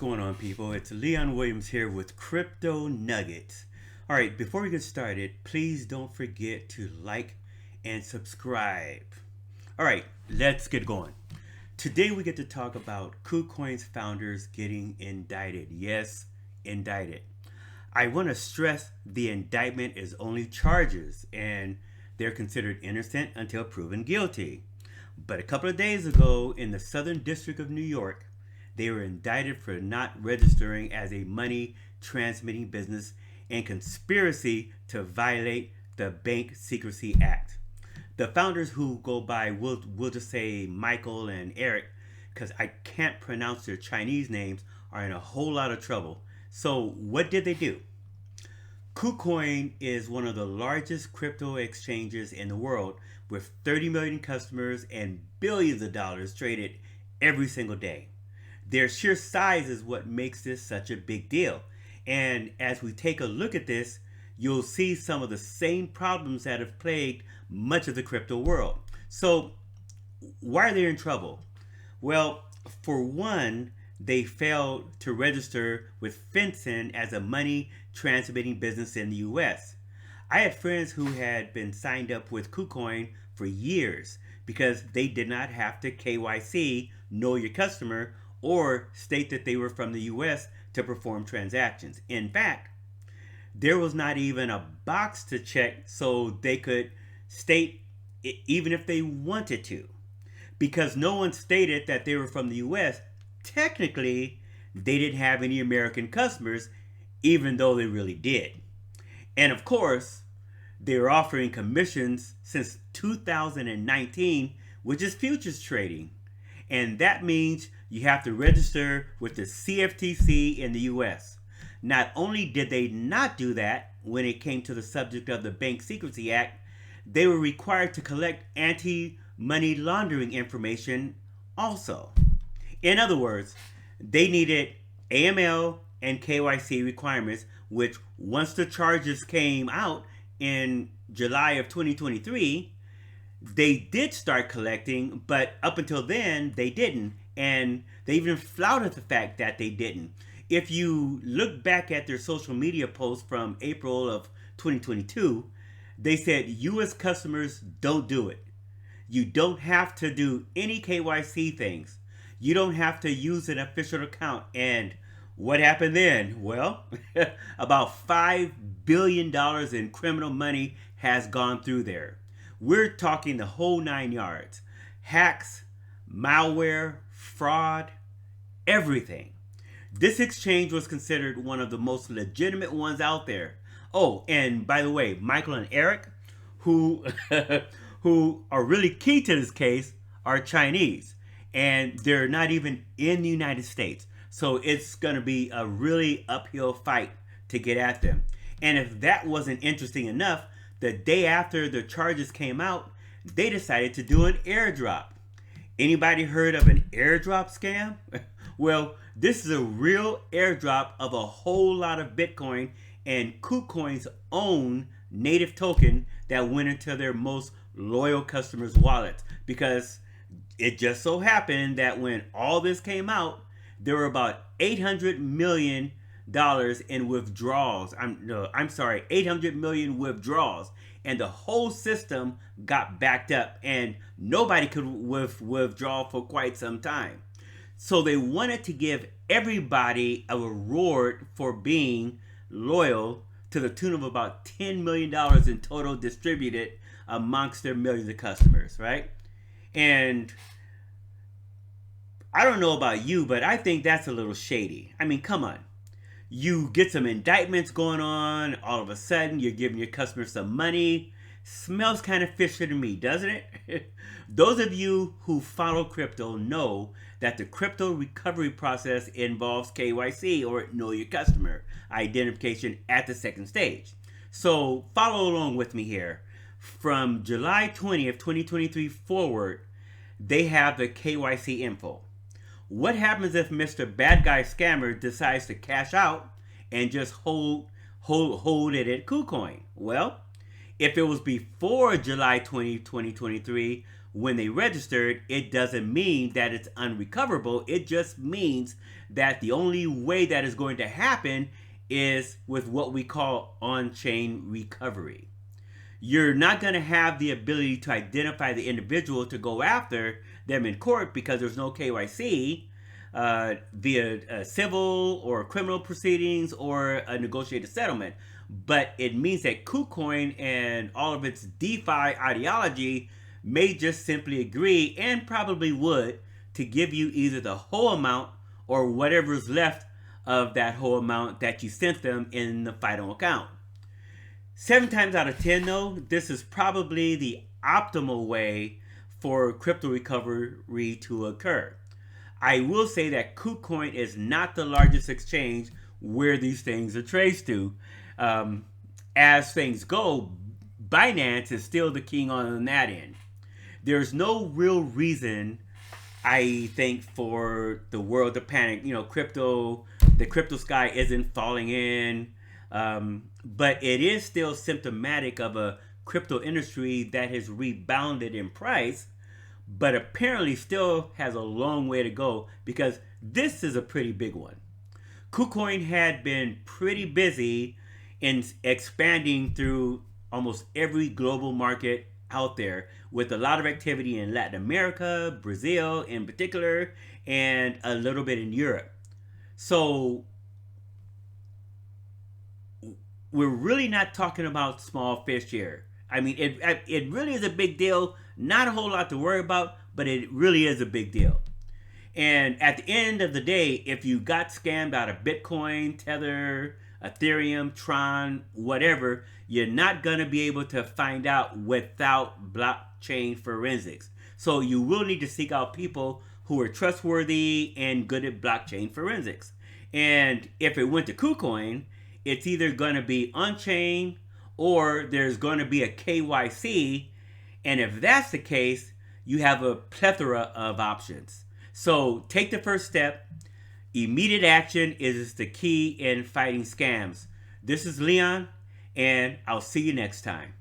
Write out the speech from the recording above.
going on, people? It's Leon Williams here with Crypto Nuggets. All right, before we get started, please don't forget to like and subscribe. All right, let's get going. Today we get to talk about Kucoin's founders getting indicted. Yes, indicted. I want to stress the indictment is only charges and they're considered innocent until proven guilty. But a couple of days ago in the Southern District of New York, they were indicted for not registering as a money transmitting business and conspiracy to violate the Bank Secrecy Act. The founders, who go by, we'll just say Michael and Eric, because I can't pronounce their Chinese names, are in a whole lot of trouble. So what did they do? Kucoin is one of the largest crypto exchanges in the world with 30 million customers and billions of dollars traded every single day. Their sheer size is what makes this such a big deal. And as we take a look at this, you'll see some of the same problems that have plagued much of the crypto world. So why are they in trouble? Well, for one, they failed to register with FinCEN as a money transmitting business in the US. I had friends who had been signed up with Kucoin for years because they did not have to KYC, know your customer, or state that they were from the US to perform transactions. In fact, there was not even a box to check so they could state it even if they wanted to. Because no one stated that they were from the US, technically they didn't have any American customers, even though they really did. And of course, they were offering commissions since 2019, which is futures trading. And that means you have to register with the CFTC in the US. Not only did they not do that when it came to the subject of the Bank Secrecy Act, they were required to collect anti-money laundering information also. In other words, they needed AML and KYC requirements, which once the charges came out in July of 2023, they did start collecting, but up until then, they didn't. And they even flouted the fact that they didn't. If you look back at their social media posts from April of 2022, they said US customers don't do it. You don't have to do any KYC things. You don't have to use an official account. And what happened then? Well, about $5 billion in criminal money has gone through there. We're talking the whole 9 yards. Hacks, malware, fraud, everything. This exchange was considered one of the most legitimate ones out there. Oh, and by the way, Michael and Eric, who who are really key to this case, are Chinese. And they're not even in the United States. So it's going to be a really uphill fight to get at them. And if that wasn't interesting enough, the day after the charges came out, they decided to do an airdrop. Anybody heard of an airdrop scam? Well, this is a real airdrop of a whole lot of Bitcoin and KuCoin's own native token that went into their most loyal customers' wallets. Because it just so happened that when all this came out, there were about $800 million in withdrawals. 800 million withdrawals. And the whole system got backed up and nobody could withdraw for quite some time. So they wanted to give everybody a reward for being loyal to the tune of about $10 million in total distributed amongst their millions of customers, right? And I don't know about you, but I think that's a little shady. I mean, come on. You get some indictments going on, all of a sudden you're giving your customers some money. Smells kind of fishy to me, doesn't it? Those of you who follow crypto know that the crypto recovery process involves KYC, or know your customer identification, at the second stage. So follow along with me here. From July 20th, 2023 forward, they have the KYC info. What happens if Mr. Bad Guy Scammer decides to cash out and just hold it at KuCoin? Well, if it was before July 20, 2023, when they registered, it doesn't mean that it's unrecoverable. It just means that the only way that is going to happen is with what we call on-chain recovery. You're not going to have the ability to identify the individual to go after them in court because there's no KYC via civil or criminal proceedings or a negotiated settlement. But it means that Kucoin and all of its DeFi ideology may just simply agree, and probably would, to give you either the whole amount or whatever's left of that whole amount that you sent them in the final account. 7 times out of 10 though, this is probably the optimal way for crypto recovery to occur. I will say that Kucoin is not the largest exchange where these things are traced to. As things go, Binance is still the king on that end. There's no real reason, I think, for the world to panic. The crypto sky isn't falling in. But it is still symptomatic of a crypto industry that has rebounded in price, but apparently still has a long way to go, because this is a pretty big one. Kucoin had been pretty busy in expanding through almost every global market out there, with a lot of activity in Latin America, Brazil in particular, and a little bit in Europe. So we're really not talking about small fish here. I mean, it really is a big deal. Not a whole lot to worry about, but it really is a big deal. And at the end of the day, if you got scammed out of Bitcoin, Tether, Ethereum, Tron, whatever, you're not going to be able to find out without blockchain forensics. So you will need to seek out people who are trustworthy and good at blockchain forensics. And if it went to Kucoin, it's either going to be on-chain or there's going to be a KYC. And if that's the case, you have a plethora of options. So take the first step. Immediate action is the key in fighting scams. This is Leon, and I'll see you next time.